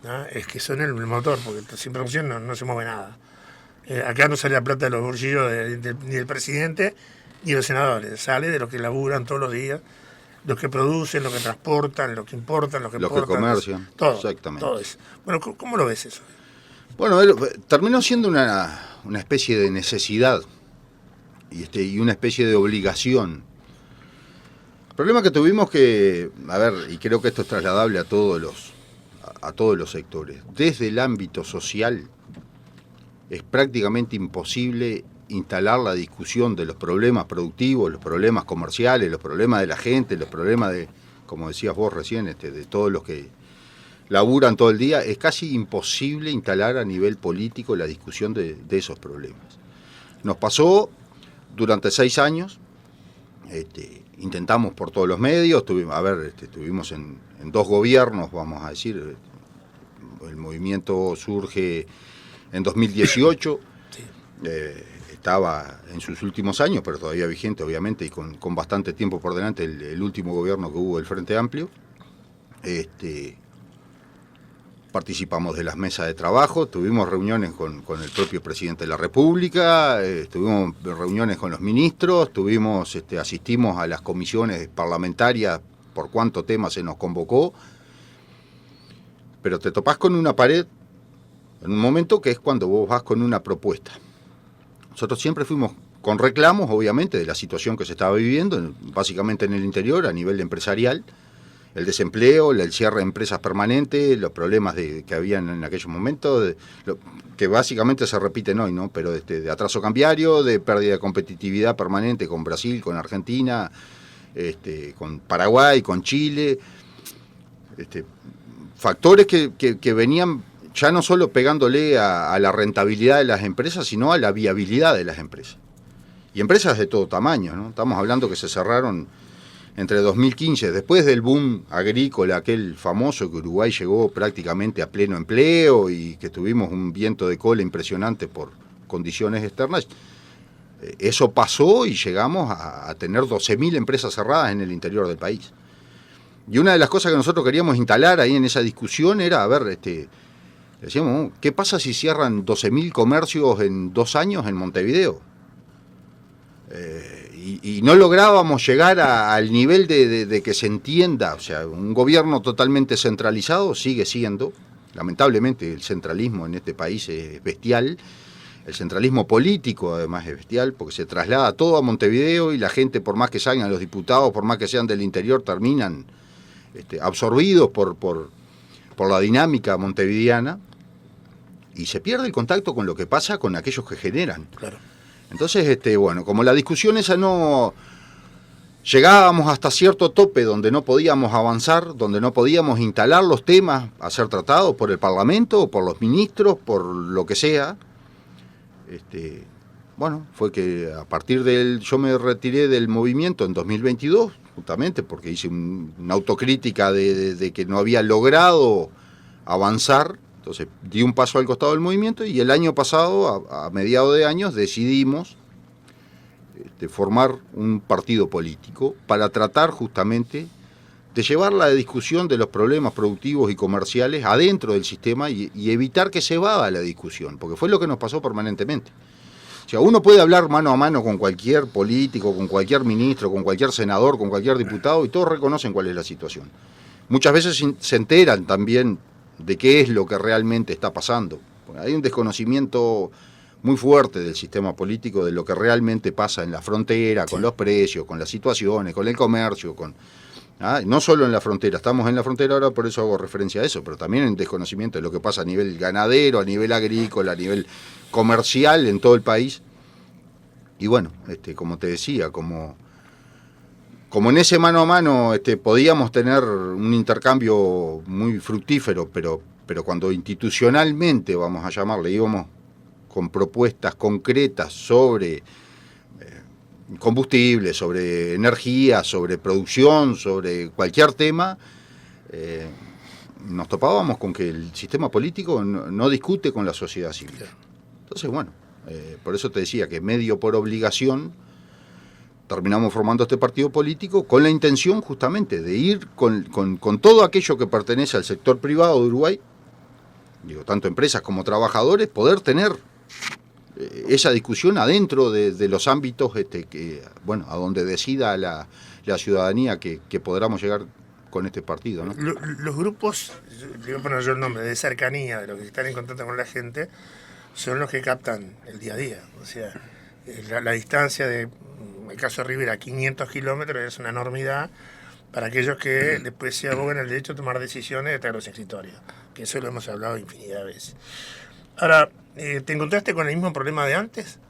¿no? Es que son el motor, porque sin producción no se mueve nada. Acá no sale la plata de los bolsillos ni del presidente ni de los senadores, sale de los que laburan todos los días, los que producen, los que transportan, los que importan, los que Los que exportan, comercian, todo, exactamente. todo eso. Bueno, ¿cómo lo ves eso? Bueno, terminó siendo una especie de necesidad y una especie de obligación. El problema que tuvimos que, a ver, y creo que esto es trasladable a todos los sectores, desde el ámbito social es prácticamente imposible instalar la discusión de los problemas productivos, los problemas comerciales, los problemas de la gente, los problemas de, como decías vos recién, de todos los que laburan todo el día. Es casi imposible instalar a nivel político la discusión de esos problemas. Nos pasó durante 6 años, intentamos por todos los medios, estuvimos en 2 gobiernos, vamos a decir. El movimiento surge en 2018, Sí. Estaba en sus últimos años, pero todavía vigente, obviamente, y con bastante tiempo por delante, el último gobierno que hubo del Frente Amplio. Participamos de las mesas de trabajo, tuvimos reuniones con el propio presidente de la República, tuvimos reuniones con los ministros, asistimos a las comisiones parlamentarias por cuánto tema se nos convocó, pero te topás con una pared en un momento que es cuando vos vas con una propuesta. Nosotros siempre fuimos con reclamos, obviamente, de la situación que se estaba viviendo, básicamente en el interior, a nivel empresarial, el desempleo, el cierre de empresas permanentes, los problemas que habían en aquellos momentos, que básicamente se repiten hoy, ¿no? Pero de atraso cambiario, de pérdida de competitividad permanente con Brasil, con Argentina, con Paraguay, con Chile, factores que venían ya no solo pegándole a la rentabilidad de las empresas, sino a la viabilidad de las empresas. Y empresas de todo tamaño, ¿no? Estamos hablando que se cerraron entre 2015, después del boom agrícola, aquel famoso que Uruguay llegó prácticamente a pleno empleo y que tuvimos un viento de cola impresionante por condiciones externas. Eso pasó y llegamos a tener 12.000 empresas cerradas en el interior del país. Y una de las cosas que nosotros queríamos instalar ahí en esa discusión era, a ver, decíamos, ¿qué pasa si cierran 12.000 comercios en 2 años en Montevideo? Y no lográbamos llegar al nivel de que se entienda, o sea, un gobierno totalmente centralizado sigue siendo, lamentablemente el centralismo en este país es bestial, el centralismo político además es bestial, porque se traslada todo a Montevideo y la gente, por más que salgan los diputados, por más que sean del interior, terminan absorbidos por la dinámica montevideana y se pierde el contacto con lo que pasa con aquellos que generan. Claro. Entonces, bueno, como la discusión esa no... Llegábamos hasta cierto tope donde no podíamos avanzar, donde no podíamos instalar los temas a ser tratados por el Parlamento, o por los ministros, por lo que sea. Bueno, fue que a partir yo me retiré del movimiento en 2022, justamente porque hice una autocrítica de que no había logrado avanzar. Entonces di un paso al costado del movimiento y el año pasado, a mediados de años, decidimos formar un partido político para tratar justamente de llevar la discusión de los problemas productivos y comerciales adentro del sistema y evitar que se vada la discusión, porque fue lo que nos pasó permanentemente. O sea, uno puede hablar mano a mano con cualquier político, con cualquier ministro, con cualquier senador, con cualquier diputado y todos reconocen cuál es la situación. Muchas veces se enteran también de qué es lo que realmente está pasando. Hay un desconocimiento muy fuerte del sistema político, de lo que realmente pasa en la frontera, con los precios, con las situaciones, con el comercio, no solo en la frontera, estamos en la frontera ahora, por eso hago referencia a eso, pero también en desconocimiento de lo que pasa a nivel ganadero, a nivel agrícola, a nivel comercial en todo el país. Y bueno, como te decía, como en ese mano a mano podíamos tener un intercambio muy fructífero, pero cuando institucionalmente, vamos a llamarle, íbamos con propuestas concretas sobre combustible, sobre energía, sobre producción, sobre cualquier tema, nos topábamos con que el sistema político no discute con la sociedad civil. Entonces, bueno, por eso te decía que medio por obligación terminamos formando este partido político con la intención justamente de ir con todo aquello que pertenece al sector privado de Uruguay, digo, tanto empresas como trabajadores, poder tener esa discusión adentro de los ámbitos que, bueno, a donde decida la ciudadanía que podamos llegar con este partido, ¿no? Los grupos, le voy a poner yo el nombre, de cercanía, de los que están en contacto con la gente, son los que captan el día a día. O sea, la distancia de, en el caso de Rivera, 500 kilómetros es una enormidad para aquellos que después se abogan el derecho a tomar decisiones de traer los escritorios, que eso lo hemos hablado infinidad de veces. Ahora, ¿te encontraste con el mismo problema de antes?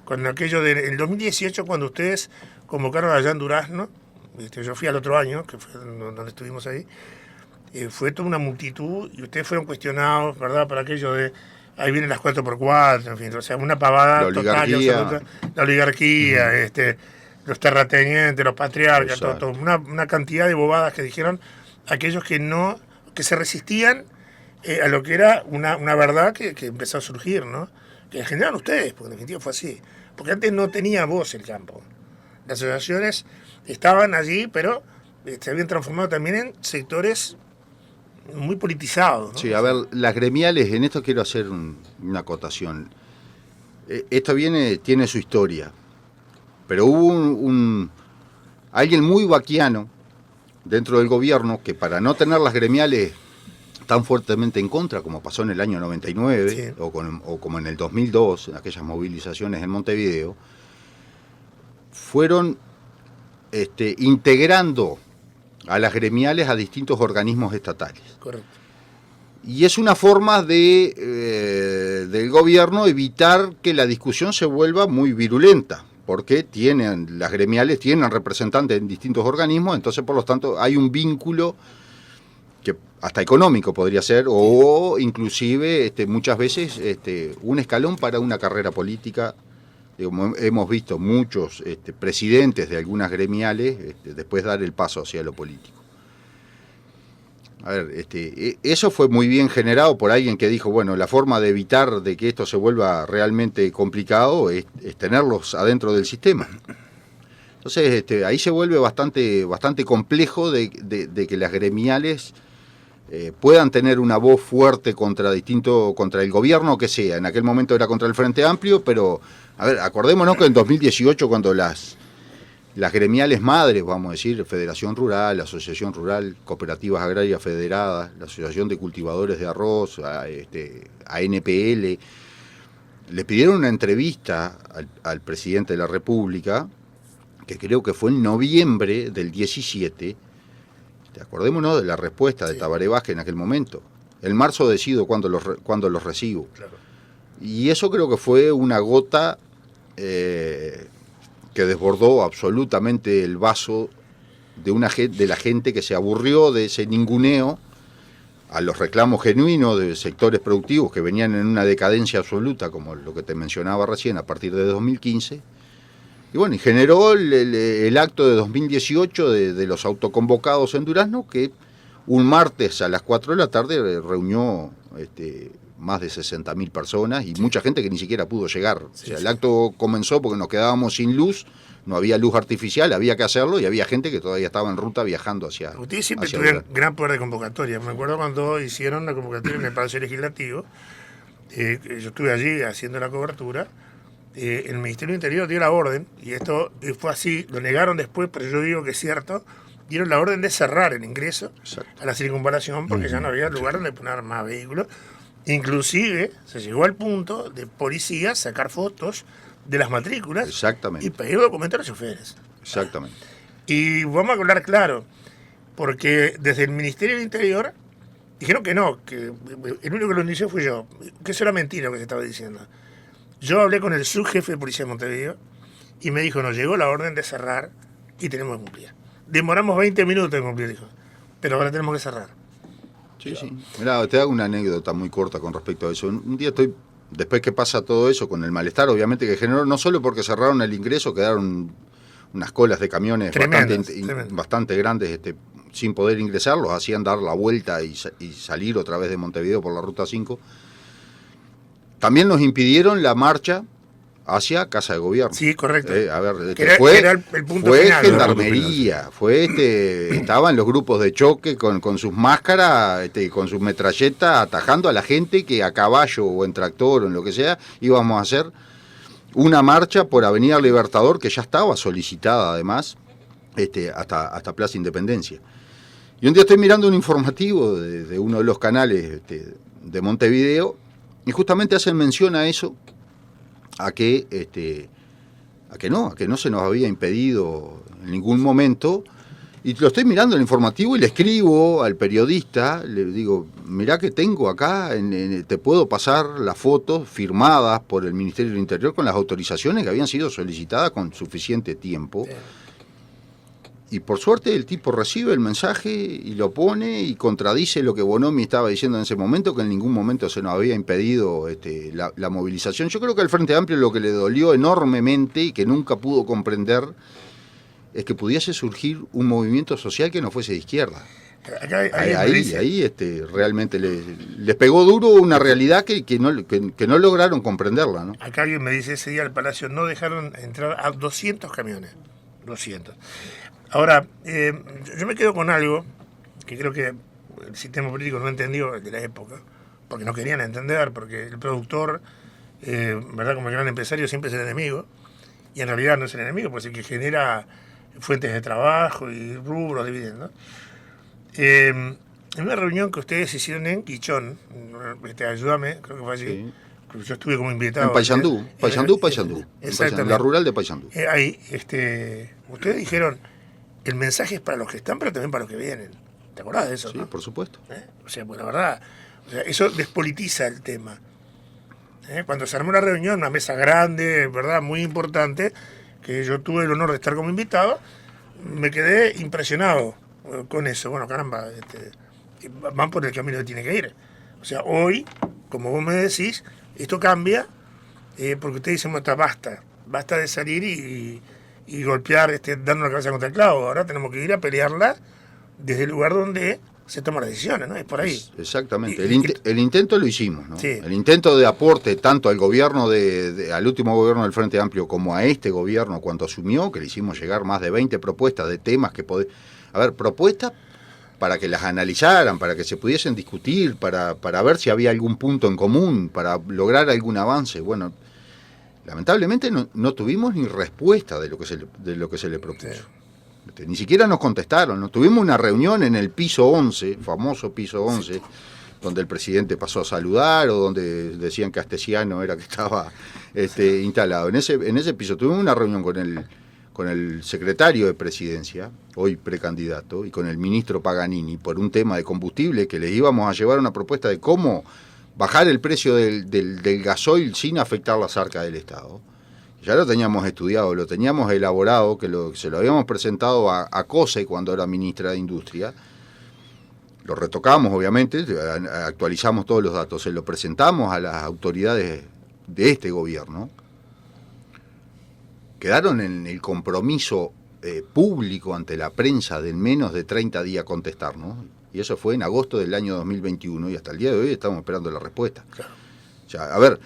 Con aquello del 2018, cuando ustedes convocaron allá en Durazno, yo fui al otro año, que fue donde estuvimos ahí, fue toda una multitud y ustedes fueron cuestionados, ¿verdad? Por aquello de, ahí vienen las 4x4, en fin, o sea, una pavada total y absoluta. La oligarquía, los terratenientes, los patriarcas, todo, una cantidad de bobadas que dijeron aquellos que se resistían a lo que era una verdad que empezó a surgir, ¿no? Que generaron ustedes, porque en definitiva fue así. Porque antes no tenía voz el campo. Las asociaciones estaban allí, pero se habían transformado también en sectores muy politizados, ¿no? Sí, a ver, las gremiales, en esto quiero hacer una acotación. Esto tiene su historia, pero hubo alguien muy vaquiano dentro del gobierno que, para no tener las gremiales tan fuertemente en contra, como pasó en el año 99, sí, o como en el 2002, en aquellas movilizaciones en Montevideo, fueron integrando a las gremiales a distintos organismos estatales. Correcto. Y es una forma del gobierno evitar que la discusión se vuelva muy virulenta, porque las gremiales tienen representantes en distintos organismos, entonces por lo tanto hay un vínculo que hasta económico podría ser, o inclusive muchas veces un escalón para una carrera política. Hemos visto muchos presidentes de algunas gremiales después dar el paso hacia lo político. A ver, eso fue muy bien generado por alguien que dijo, bueno, la forma de evitar de que esto se vuelva realmente complicado es tenerlos adentro del sistema. Entonces, ahí se vuelve bastante complejo de que las gremiales puedan tener una voz fuerte contra el gobierno que sea. En aquel momento era contra el Frente Amplio, pero, a ver, acordémonos que en 2018, cuando las gremiales madres, vamos a decir, Federación Rural, Asociación Rural, Cooperativas Agrarias Federadas, la Asociación de Cultivadores de Arroz, a NPL, le pidieron una entrevista al presidente de la República, que creo que fue en noviembre del 17. Acordémonos de la respuesta de Tabaré Vázquez en aquel momento. En marzo decido cuándo los recibo. Claro. Y eso creo que fue una gota que desbordó absolutamente el vaso de la gente que se aburrió de ese ninguneo a los reclamos genuinos de sectores productivos que venían en una decadencia absoluta, como lo que te mencionaba recién, a partir de 2015. Y bueno, y generó el acto de 2018 de los autoconvocados en Durazno, que un martes a las 4 de la tarde reunió más de 60.000 personas y mucha gente que ni siquiera pudo llegar. Sí, o sea, el acto comenzó porque nos quedábamos sin luz, no había luz artificial, había que hacerlo y había gente que todavía estaba en ruta viajando hacia... Ustedes siempre tuvieron gran poder de convocatoria. Me acuerdo cuando hicieron la convocatoria en el Palacio Legislativo, yo estuve allí haciendo la cobertura. El Ministerio del Interior dio la orden, y esto fue así, lo negaron después, pero yo digo que es cierto, dieron la orden de cerrar el ingreso a la circunvalación porque ya no había lugar donde poner más vehículos. Inclusive se llegó al punto de policías sacar fotos de las matrículas. Exactamente. Y pedir documentos a los choferes. Exactamente. Y vamos a hablar claro, porque desde el Ministerio del Interior dijeron que no, que el único que lo inició fui yo, que eso era mentira lo que se estaba diciendo. Yo hablé con el subjefe de policía de Montevideo y me dijo, nos llegó la orden de cerrar y tenemos que cumplir. Demoramos 20 minutos en cumplir, dijo, pero ahora tenemos que cerrar. Sí, sí. Mirá, te hago una anécdota muy corta con respecto a eso. Un día después que pasa todo eso, con el malestar obviamente que generó, no solo porque cerraron el ingreso, quedaron unas colas de camiones bastante grandes sin poder ingresar, los hacían dar la vuelta y salir otra vez de Montevideo por la Ruta 5. También nos impidieron la marcha hacia Casa de Gobierno. Sí, correcto. A ver, que era el punto fue final. gendarmería, estaban los grupos de choque con sus máscaras, con sus metralletas, atajando a la gente que a caballo o en tractor o en lo que sea, íbamos a hacer una marcha por Avenida Libertador, que ya estaba solicitada además, hasta Plaza Independencia. Y un día estoy mirando un informativo de uno de los canales de Montevideo, y justamente hacen mención a eso, a que no se nos había impedido en ningún momento. Y lo estoy mirando en el informativo y le escribo al periodista, le digo, mirá que tengo acá, te puedo pasar las fotos firmadas por el Ministerio del Interior con las autorizaciones que habían sido solicitadas con suficiente tiempo. Y por suerte el tipo recibe el mensaje y lo pone y contradice lo que Bonomi estaba diciendo en ese momento, que en ningún momento se nos había impedido la movilización. Yo creo que al Frente Amplio lo que le dolió enormemente y que nunca pudo comprender es que pudiese surgir un movimiento social que no fuese de izquierda. Ahí realmente les pegó duro una realidad que no lograron comprenderla, ¿no? Acá alguien me dice, ese día al Palacio no dejaron entrar a 200 camiones. 200. Ahora, yo me quedo con algo que creo que el sistema político no entendió de la época, porque no querían entender, porque el productor, ¿verdad? Como el gran empresario, siempre es el enemigo, y en realidad no es el enemigo, pues es el que genera fuentes de trabajo y rubros, dividendos. En una reunión que ustedes hicieron en Quichón, ayúdame, creo que fue allí, sí. Yo estuve como invitado. En Paysandú, en la rural de Paysandú. Ahí, ustedes dijeron, el mensaje es para los que están, pero también para los que vienen. ¿Te acordás de eso? Sí, ¿no? Por supuesto. O sea, pues la verdad, eso despolitiza el tema. Cuando se armó una reunión, una mesa grande, verdad, muy importante, que yo tuve el honor de estar como invitado, me quedé impresionado con eso. Bueno, caramba, van por el camino que tiene que ir. O sea, hoy, como vos me decís, esto cambia, porque ustedes dicen, basta de salir y golpear, dando la cabeza contra el clavo. Ahora tenemos que ir a pelearla desde el lugar donde se toman las decisiones, ¿no? Es por ahí. Exactamente. El intento lo hicimos, ¿no? Sí. El intento de aporte tanto al gobierno al último gobierno del Frente Amplio como a este gobierno cuando asumió, que le hicimos llegar más de 20 propuestas de temas propuestas para que las analizaran, para que se pudiesen discutir, para ver si había algún punto en común, para lograr algún avance. Bueno, lamentablemente no tuvimos ni respuesta de lo que se le propuso. Sí. Ni siquiera nos contestaron. ¿No? Tuvimos una reunión en el piso 11, famoso piso 11, sí, donde el presidente pasó a saludar o donde decían que Astesiano era que estaba instalado. En ese piso tuvimos una reunión con el secretario de Presidencia, hoy precandidato, y con el ministro Paganini por un tema de combustible, que les íbamos a llevar una propuesta de cómo bajar el precio del gasoil sin afectar las arcas del Estado. Ya lo teníamos estudiado, lo teníamos elaborado, se lo habíamos presentado a COSE cuando era ministra de Industria. Lo retocamos, obviamente, actualizamos todos los datos, se lo presentamos a las autoridades de este gobierno. Quedaron en el compromiso público ante la prensa de en menos de 30 días contestar, ¿no? Y eso fue en agosto del año 2021 y hasta el día de hoy estamos esperando la respuesta. Claro. O sea, a ver,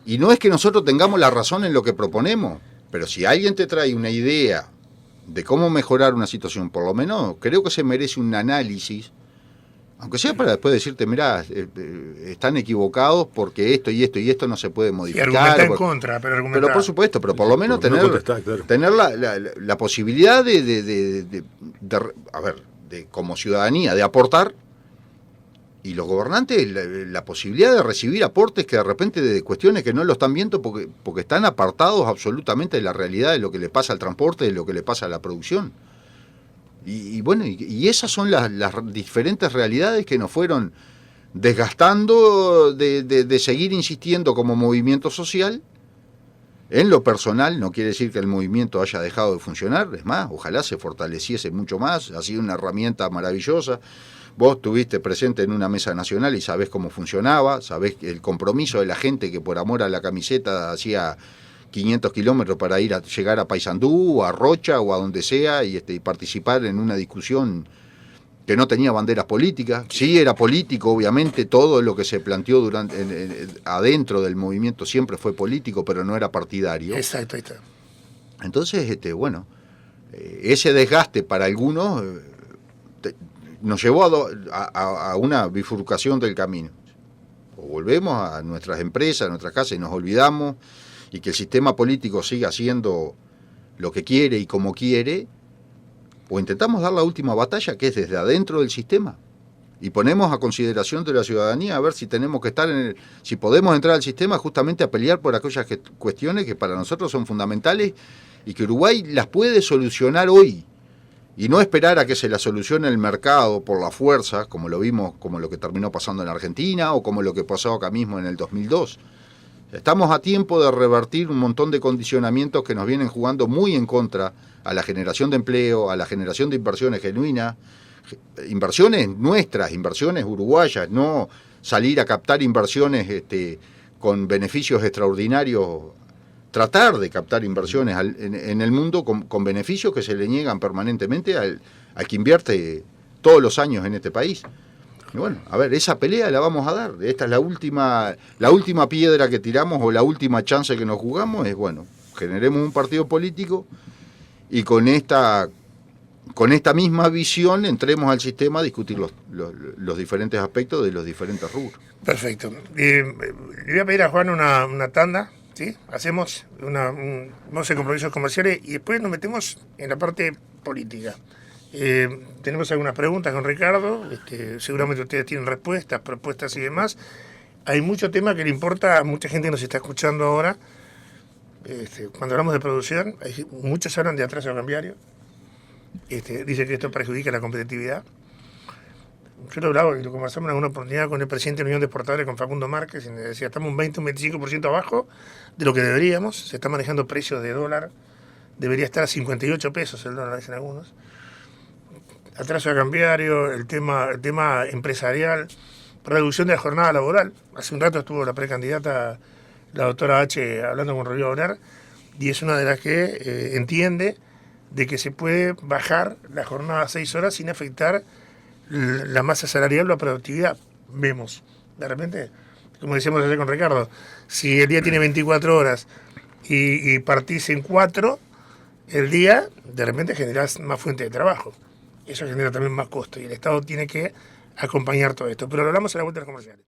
y no es que nosotros tengamos la razón en lo que proponemos, pero si alguien te trae una idea de cómo mejorar una situación, por lo menos creo que se merece un análisis, aunque sea para después decirte, mirá, están equivocados porque esto y esto y esto no se puede modificar. Y argumentar en contra, pero por supuesto, pero por lo menos tener la posibilidad de como ciudadanía, de aportar, y los gobernantes la posibilidad de recibir aportes que de repente de cuestiones que no lo están viendo porque están apartados absolutamente de la realidad de lo que le pasa al transporte, de lo que le pasa a la producción. Y bueno, y esas son las diferentes realidades que nos fueron desgastando de seguir insistiendo como movimiento social. En lo personal, no quiere decir que el movimiento haya dejado de funcionar, es más, ojalá se fortaleciese mucho más, ha sido una herramienta maravillosa. Vos estuviste presente en una mesa nacional y sabés cómo funcionaba, sabés el compromiso de la gente que por amor a la camiseta hacía 500 kilómetros para llegar a Paysandú, o a Rocha, o a donde sea, y participar en una discusión que no tenía banderas políticas. Sí era político, obviamente, todo lo que se planteó adentro del movimiento siempre fue político, pero no era partidario. Exacto, ahí está. Entonces, ese desgaste para algunos nos llevó a una bifurcación del camino. O volvemos a nuestras empresas, a nuestras casas y nos olvidamos, y que el sistema político siga haciendo lo que quiere y como quiere, o intentamos dar la última batalla, que es desde adentro del sistema, y ponemos a consideración de la ciudadanía a ver si tenemos que estar si podemos entrar al sistema justamente a pelear por aquellas cuestiones que para nosotros son fundamentales y que Uruguay las puede solucionar hoy, y no esperar a que se la solucione el mercado por la fuerza, como lo vimos, como lo que terminó pasando en Argentina o como lo que pasó acá mismo en el 2002. Estamos a tiempo de revertir un montón de condicionamientos que nos vienen jugando muy en contra a la generación de empleo, a la generación de inversiones genuinas, inversiones nuestras, inversiones uruguayas, no salir a captar inversiones con beneficios extraordinarios, tratar de captar inversiones en el mundo con beneficios que se le niegan permanentemente al que invierte todos los años en este país. Y bueno, a ver, esa pelea la vamos a dar. Esta es la última piedra que tiramos o la última chance que nos jugamos. Es bueno, generemos un partido político y con esta misma visión entremos al sistema a discutir los diferentes aspectos de los diferentes rubros. Perfecto. Le voy a pedir a Juan una tanda, ¿sí? Hacemos vamos a hacer compromisos comerciales y después nos metemos en la parte política. Tenemos algunas preguntas con Ricardo, seguramente ustedes tienen respuestas, propuestas y demás. Hay mucho tema que le importa a mucha gente que nos está escuchando ahora. Cuando hablamos de producción, muchos hablan de atraso cambiario. Dice que esto perjudica la competitividad. Yo lo hablaba y lo conversamos en alguna oportunidad con el presidente de la Unión de Exportadores, con Facundo Márquez, y me decía, estamos un 20, un 25% abajo de lo que deberíamos. Se están manejando precios de dólar. Debería estar a 58 pesos el dólar, dicen algunos. Atraso cambiario, el tema empresarial, reducción de la jornada laboral. Hace un rato estuvo la precandidata, la doctora H, hablando con Rodrigo Oner, y es una de las que entiende de que se puede bajar la jornada a 6 horas sin afectar la masa salarial o la productividad. Vemos, de repente, como decíamos ayer con Ricardo, si el día tiene 24 horas y partís en 4, el día de repente generás más fuente de trabajo. Eso genera también más costo y el Estado tiene que acompañar todo esto. Pero lo hablamos en la vuelta de los comerciales.